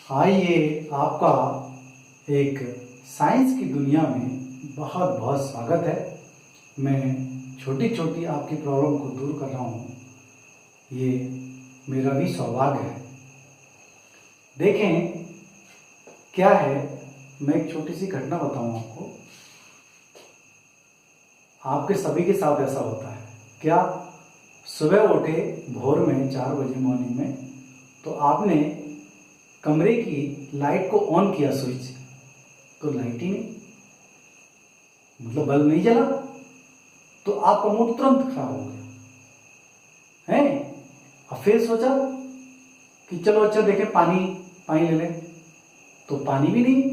आइए आपका एक साइंस की दुनिया में बहुत बहुत स्वागत है। मैं छोटी छोटी आपकी प्रॉब्लम को दूर कर रहा हूँ, ये मेरा भी सौभाग्य है। देखें क्या है, मैं एक छोटी सी घटना बताऊँ आपको। आपके सभी के साथ ऐसा होता है क्या? सुबह उठे भोर में 4 बजे मॉर्निंग में, तो आपने कमरे की लाइट को ऑन किया स्विच, तो लाइट ही नहीं, मतलब बल्ब नहीं जला, तो आपका मूड तुरंत खराब हो गया है। अब फिर सोचा कि चलो अच्छा देखें पानी ले लें, तो पानी भी नहीं,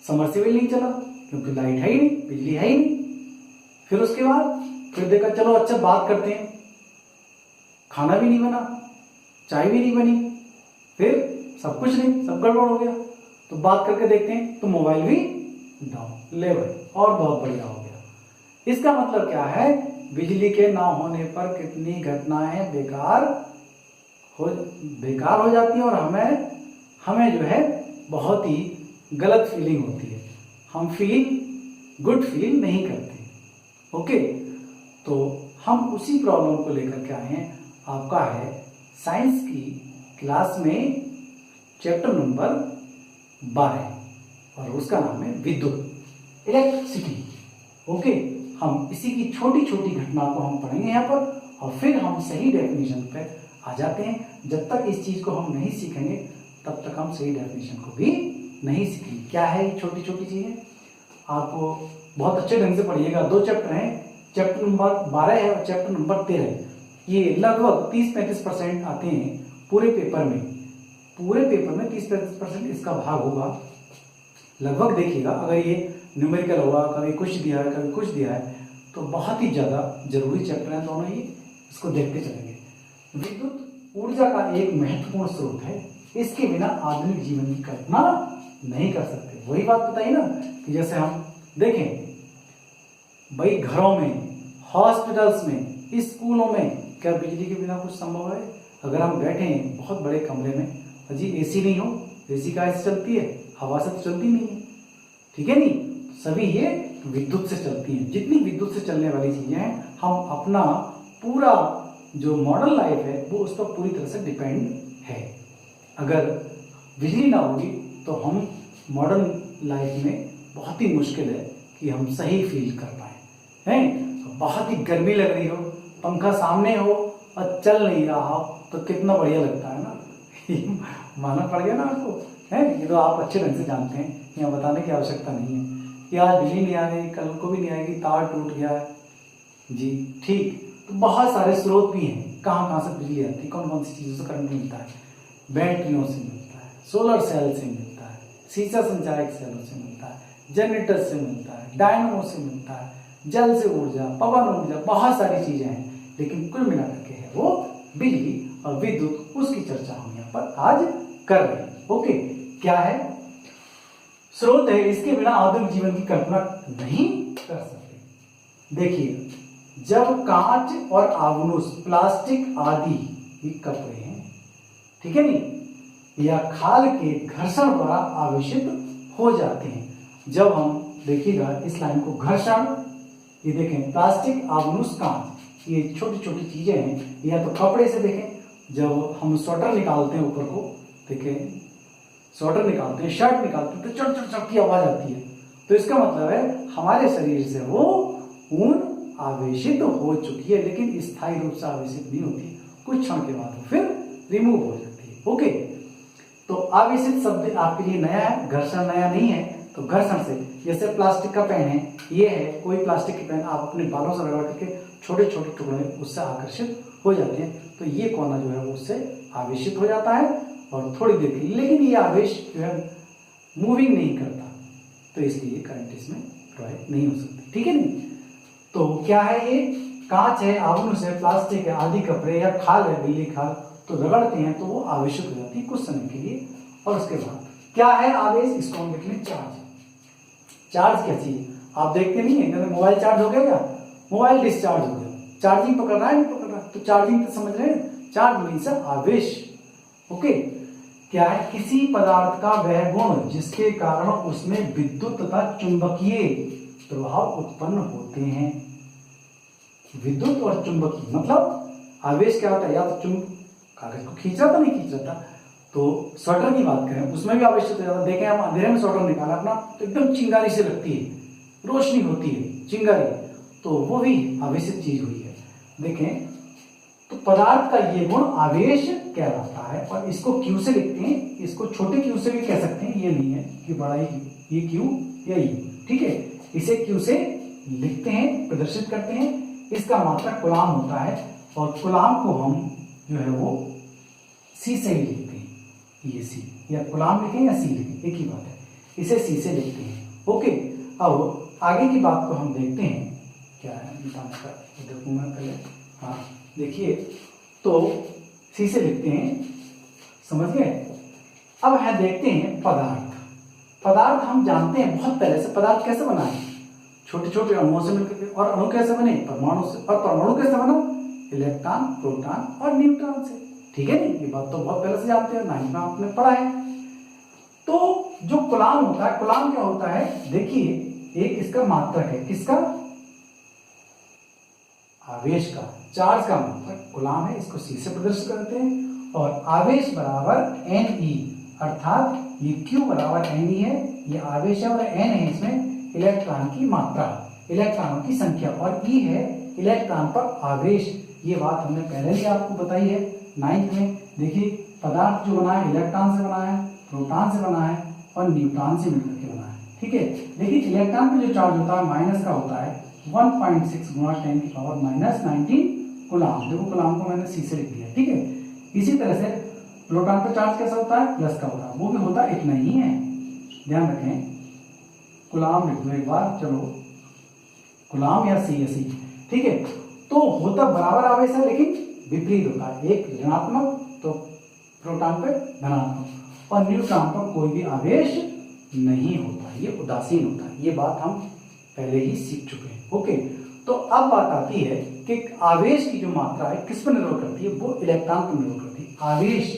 समरसेबल नहीं चला क्योंकि लाइट है ही नहीं, बिजली है ही नहीं। फिर उसके बाद फिर देखा चलो अच्छा बात करते हैं, खाना भी नहीं बना, चाय भी नहीं बनी, फिर सब कुछ नहीं, सब गड़बड़ हो गया। तो बात करके देखते हैं तो मोबाइल भी डाउन, ले भाई और बहुत बढ़िया हो गया। इसका मतलब क्या है? बिजली के ना होने पर कितनी घटनाएं बेकार हो जाती है और हमें जो है बहुत ही गलत फीलिंग होती है, हम गुड फील नहीं करते। ओके, तो हम उसी प्रॉब्लम को लेकर के आए हैं। आपका है साइंस की क्लास में चैप्टर नंबर 12 और उसका नाम है विद्युत, इलेक्ट्रिसिटी। ओके, हम इसी की छोटी छोटी घटना को हम पढ़ेंगे यहाँ पर और फिर हम सही डेफिनेशन पे आ जाते हैं। जब तक इस चीज को हम नहीं सीखेंगे तब तक हम सही डेफिनेशन को भी नहीं सीखेंगे। क्या है ये छोटी छोटी चीजें? आपको बहुत अच्छे ढंग से पढ़िएगा। 2 चैप्टर हैं, चैप्टर नंबर 12 है और चैप्टर नंबर 13 है। ये लगभग 30-35% आते हैं पूरे पेपर में। पूरे पेपर में 30-35% इसका भाग होगा लगभग। देखिएगा, अगर ये न्यूमेरिकल होगा, कभी कुछ दिया है कभी कुछ दिया है, तो बहुत ही ज्यादा जरूरी चैप्टर है दोनों ही, इसको देखते चलेंगे। विद्युत ऊर्जा का एक महत्वपूर्ण स्रोत है, इसके बिना आधुनिक जीवन की कल्पना नहीं कर सकते। वही बात बताई ना कि जैसे हम देखें भाई, घरों में, हॉस्पिटल्स में, स्कूलों में क्या बिजली के बिना कुछ संभव है? अगर हम बैठे हैं बहुत बड़े कमरे में, अजी एसी नहीं हो, एसी कैसे चलती है? हवा से तो चलती नहीं है, ठीक है नहीं? सभी ये विद्युत से चलती हैं। जितनी विद्युत से चलने वाली चीजें हैं, हम अपना पूरा जो मॉडर्न लाइफ है वो उस पर पूरी तरह से डिपेंड है। अगर बिजली ना होगी तो हम मॉडर्न लाइफ में बहुत ही मुश्किल है कि हम सही फील कर पाए हैं। बहुत ही गर्मी लग रही हो, पंखा सामने हो और चल नहीं रहा हो, तो कितना बढ़िया लगता है ना। मानना पड़ गया ना आपको, है? ये तो आप अच्छे ढंग से जानते हैं, यहाँ बताने की आवश्यकता नहीं है कि आज बिजली नहीं आ रही, कल को भी नहीं आएगी, तार टूट गया है जी, ठीक। तो बहुत सारे स्रोत भी हैं, कहाँ से बिजली आती है, कौन कौन सी चीजों से करंट मिलता है? बैटरियों से मिलता है, सोलर सेल से मिलता है, सीसा संचायक सेलों से मिलता है, जनरेटर से मिलता है, डायनमो से मिलता है, जल से ऊर्जा, पवन ऊर्जा, बहुत सारी चीजें हैं। लेकिन कुल मिलाकर के है वो बिजली और विद्युत, उसकी चर्चा हम यहाँ पर आज कर रहे हैं। ओके, क्या है? स्रोत है, इसके बिना आधुनिक जीवन की कल्पना नहीं कर सकते। देखिए, जब कांच और आगनुस, प्लास्टिक आदि ये कपड़े हैं, ठीक है नहीं, या खाल के घर्षण द्वारा आवेशित हो जाते हैं। जब हम देखिएगा इस लाइन को, घर्षण, ये देखें प्लास्टिक, आगनुस, कांच, ये छोटी छोटी चीजें हैं। या तो कपड़े से देखें, जब हम स्वेटर निकालते हैं ऊपर को, देखें स्वेटर निकालते हैं, शर्ट निकालते हैं, तो चट चट चट की आवाज आती है। तो इसका मतलब है हमारे शरीर से वो ऊन आवेशित हो चुकी है, लेकिन स्थायी रूप से आवेशित नहीं होती, कुछ क्षण के बाद फिर रिमूव हो जाती है। ओके, तो आवेशित शब्द आपके लिए नया है, घर्षण नया नहीं है। तो घर्षण से, जैसे प्लास्टिक का पेन है, ये है कोई प्लास्टिक की पेन, आप अपने बालों से रगड़ करके छोटे छोटे टुकड़े उससे आकर्षित हो जाते हैं, तो ये कोना जो है वो उससे आवेशित हो जाता है और थोड़ी देर के लिए, लेकिन ये आवेश जो है मूविंग नहीं करता, तो इसलिए करंट इसमें प्रोवाइड नहीं हो सकती, ठीक है नहीं? तो क्या है ये? कांच है, आगनुस है, प्लास्टिक है, आदि कपड़े या खाल है, बिल्ली खाल, तो रगड़ते हैं तो वो आवेशित हो जाती है कुछ समय के लिए। और उसके बाद क्या है आवेश? इसको हम देख लें, चार्ज। चार्ज क्या चीज? आप देखते नहीं है, कहते मोबाइल चार्ज हो गया क्या? मोबाइल डिस्चार्ज हो गया, चार्जिंग पकड़ रहा है नहीं पकड़ रहा? तो चार्जिंग तो समझ रहे हैं, चार्ज मीन्स आवेश। ओके, क्या है, किसी पदार्थ का वह गुण जिसके कारण उसमें विद्युत तथा चुंबकीय प्रभाव उत्पन्न होते हैं। विद्युत और चुंबकीय मतलब आवेश क्या होता है, या तो कागज को खींच रहा था नहीं खींच रहा था, तो स्वेटर की बात करें उसमें भी आवेशित हो जाता है। देखें हम अंधेरे में स्वेटर निकाला अपना तो एकदम चिंगारी से लगती है, रोशनी होती है चिंगारी, तो वो भी आवेशित चीज हुई है। देखें तो पदार्थ का ये गुण आवेश कहलाता है और इसको क्यू से लिखते हैं, इसको छोटे क्यू से भी कह सकते हैं, ये नहीं है कि बड़ा ही ये क्यू या यू, ठीक है, इसे क्यू से लिखते हैं, प्रदर्शित करते हैं। इसका मात्रक कूलाम होता है और कूलाम को हम जो है वो सी से ही लिखते हैं, ये सी, या कूलाम लिखें या सी लिखें एक ही बात है, इसे सी से लिखते हैं। ओके, अब आगे की बात को हम देखते हैं क्या है, देखूंगा पहले, हाँ देखिए, तो सी से लिखते हैं, समझ गए। अब है देखते हैं पदार्थ। पदार्थ हम जानते हैं बहुत पहले से, पदार्थ कैसे बना है, छोटे छोटे अणुओं से मिलकर, और अणु कैसे बने, परमाणु से, और परमाणु कैसे बना, इलेक्ट्रॉन, प्रोटॉन और न्यूट्रॉन से, ठीक है नहीं, ये बात तो बहुत पहले से जानते हैं, 9th में आपने पढ़ा है। तो जो कूलाम होता है, कूलाम क्या होता है, देखिए एक इसका मात्रक है, किसका, आवेश का, चार्ज का मात्रक कूलाम है, इसको सी से प्रदर्शित करते हैं, और आवेश बराबर एन ई, अर्थात ये क्यू बराबर एन ई है, ये आवेश है, और एन है इसमें इलेक्ट्रॉन की मात्रा, इलेक्ट्रॉनों की संख्या, और ई है इलेक्ट्रॉन पर आवेश। ये बात हमने पहले ही आपको बताई है 9th में। देखिए पदार्थ जो बना है इलेक्ट्रॉन से बना है, प्रोटॉन से बना है और न्यूट्रॉन से मिलकर के बना है, ठीक है। देखिए इलेक्ट्रॉन पे जो चार्ज होता है माइनस का होता है 1.6 गुणा 10 की पावर -19 कूलाम। देखो कूलाम को मैंने सी से लिख दिया, ठीक है। इसी तरह से प्रोटॉन पे चार्ज कैसा होता है, प्लस का होता है, वो भी होता है इतना ही है, ध्यान रखें। कूलाम लिख दो एक बार, चलो कूलाम या सी, ठीक है। तो होता बराबर आवेश है लेकिन विपरीत होता है, एक ऋणात्मक तो प्रोटॉन पे धनात्मक, और न्यूट्रॉन पर कोई भी आवेश नहीं होता, ये उदासीन होता है। ये बात हम पहले ही सीख चुके हैं। ओके, तो अब बात आती है कि आवेश की जो मात्रा है किस पर निर्भर करती है, वो इलेक्ट्रॉन पर निर्भर करती है। आवेश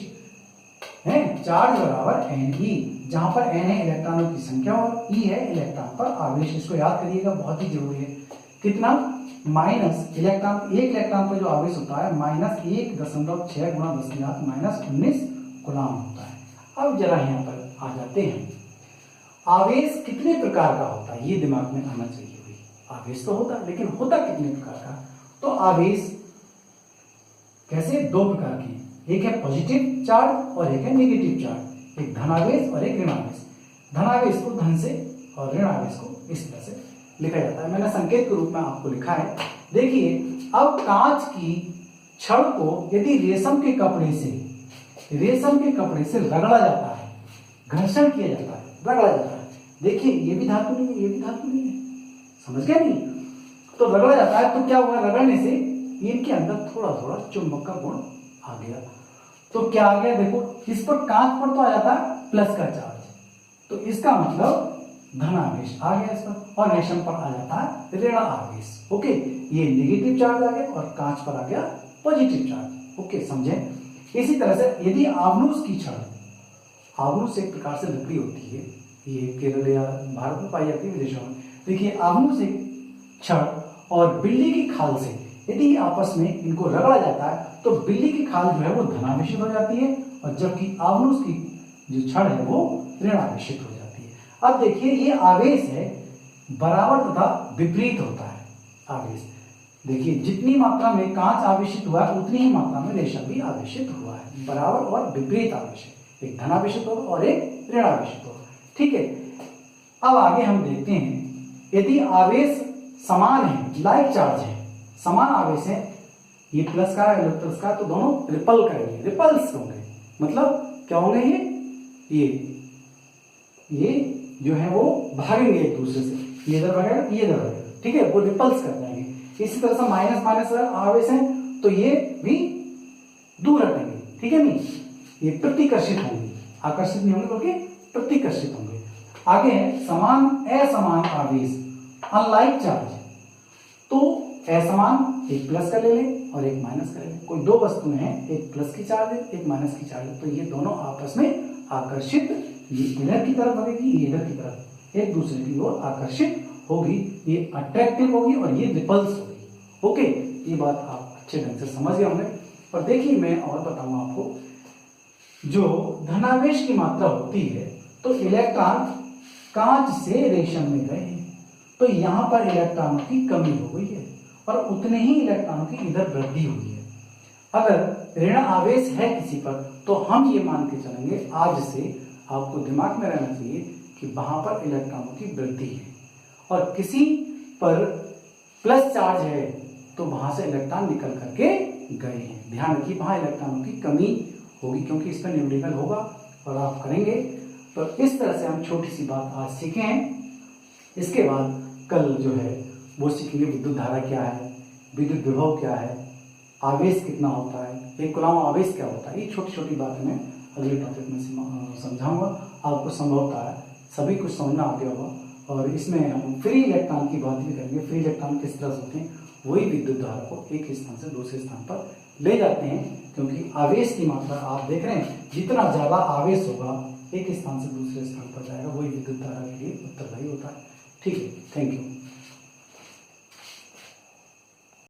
है चार्ज बराबर एन ई, जहां पर एन है इलेक्ट्रॉनों की संख्या और ई है इलेक्ट्रॉन पर आवेश। इसको याद करिएगा, बहुत ही जरूरी है। कितना, माइनस इलेक्ट्रॉन, एक इलेक्ट्रॉन पर जो आवेश होता है -1.6 गुणा 10⁻⁻19 कूलाम होता है। अब जरा यहाँ पर आ जाते हैं, आवेश कितने प्रकार का होता है, ये दिमाग में आना चाहिए। आवेश तो होता है लेकिन होता कितने प्रकार का, तो आवेश कैसे, दो प्रकार के, एक है पॉजिटिव चार्ज और एक है नेगेटिव चार्ज, एक धनावेश और एक ऋणावेश। धनावेश को धन से और ऋणावेश को इस तरह से लिखा जाता है, मैंने संकेत के रूप में आपको लिखा है। देखिए अब कांच की छड़ को यदि रेशम के कपड़े से रगड़ा जाता है, घर्षण किया जाता है, रगड़ा जाता है, देखिए ये भी धातु नहीं है, ये भी धातु नहीं है, समझ गए नहीं, तो रगड़ा जाता है तो क्या हुआ, रगड़ने से इनके अंदर थोड़ा थोड़ा चुंबक का गुण आ गया। तो क्या आ गया, देखो इस पर, कांच पर तो आ जाता है प्लस का चार्ज, तो इसका मतलब धनावेश आ गया इस पर, और रेशम पर आ जाता है ऋण आवेश। ओके, ये नेगेटिव चार्ज आ गया और कांच पर आ गया पॉजिटिव चार्ज। ओके, समझे। इसी तरह से यदि आवनुस की छड़, आवनुस एक प्रकार से लकड़ी होती है, ये केरल या भारत में पाई जाती है, विदेशों में। देखिए आवनुस एक छड़ और बिल्ली की खाल से यदि आपस में इनको रगड़ा जाता है तो बिल्ली की खाल जो है वो धनावेशित हो जाती है, और जबकि आवनुस की जो छड़ है वो ऋणावेशित हो जाती है। अब देखिए ये आवेश है बराबर तथा विपरीत होता है आवेश। देखिए जितनी मात्रा में कांच आवेशित हुआ है उतनी ही मात्रा में रेशम भी आवेशित हुआ है, बराबर और विपरीत आवेश है, एक धनावेशित होगा और एक ऋणावेशित होगा, ठीक है। अब आगे हम देखते हैं, यदि आवेश समान है, लाइक चार्ज है, समान आवेश है, ये प्लस का है प्लस का, तो दोनों रिपल करेंगे, रिपल्स होंगे, मतलब क्या होंगे, ये जो है वो भागेंगे एक दूसरे से, ये इधर भागेगा, ये इधर भागेगा, ठीक है, वो रिपल्स कर जाएंगे। इसी तरह से माइनस माइनस आवेश है तो ये भी दूर हटेंगे, ठीक है नहीं, ये प्रतिकर्षित होंगे, आकर्षित नहीं होंगे बल्कि प्रतिकर्षित होंगे। आगे है समान असमान आवेश, अनलाइक चार्ज, तो असमान एक प्लस का ले लें और एक माइनस करेंगे। कोई दो वस्तुएं हैं, एक प्लस की चार्ज है, एक माइनस की चार्ज है, तो ये दोनों आपस में आकर्षित, ये इधर की तरफ भगेगी, ये इधर की तरफ एक दूसरे की ओर आकर्षित होगी, ये अट्रैक्टिव होगी और ये रिपल्स होगी। ओके, ये बात आप अच्छे ढंग से समझ गए होंगे। और देखिए मैं और बताऊंगा आपको, जो धनावेश की मात्रा होती है तो इलेक्ट्रॉन कांच से रेशम में गए हैं, तो यहां पर इलेक्ट्रॉनों की कमी हो गई है और उतने ही इलेक्ट्रॉनों की इधर वृद्धि हुई है। अगर ऋण आवेश है किसी पर तो हम ये मान के चलेंगे, आज से आपको दिमाग में रहना चाहिए कि वहां पर इलेक्ट्रॉनों की वृद्धि है, और किसी पर प्लस चार्ज है तो वहां से इलेक्ट्रॉन निकल करके गए हैं। ध्यान रखिए वहां इलेक्ट्रॉनों की कमी होगी, क्योंकि इस पर न्यूमेरिकल होगा और आप करेंगे। तो इस तरह से हम छोटी सी बात आज सीखे हैं। इसके बाद कल जो है वो सीखेंगे विद्युत धारा क्या है, विद्युत विभव क्या है, आवेश कितना होता है, एक कूलॉम आवेश क्या होता है। ये छोटी छोटी बातें मैं अगले टॉपिक में समझाऊंगा। आपको संभवतः सभी कुछ समझना आ गया होगा। और इसमें हम फ्री इलेक्ट्रॉन की बात भी करेंगे। फ्री इलेक्ट्रॉन किस तरह से होते हैं, वही विद्युत धारा को एक स्थान से दूसरे स्थान पर ले जाते हैं, क्योंकि आवेश की मात्रा आप देख रहे हैं, जितना ज्यादा आवेश होगा एक स्थान से दूसरे स्थान पर जाएगा, वही विद्युत धारा के लिए उत्तरदायी होता है। ठीक है, थैंक यू।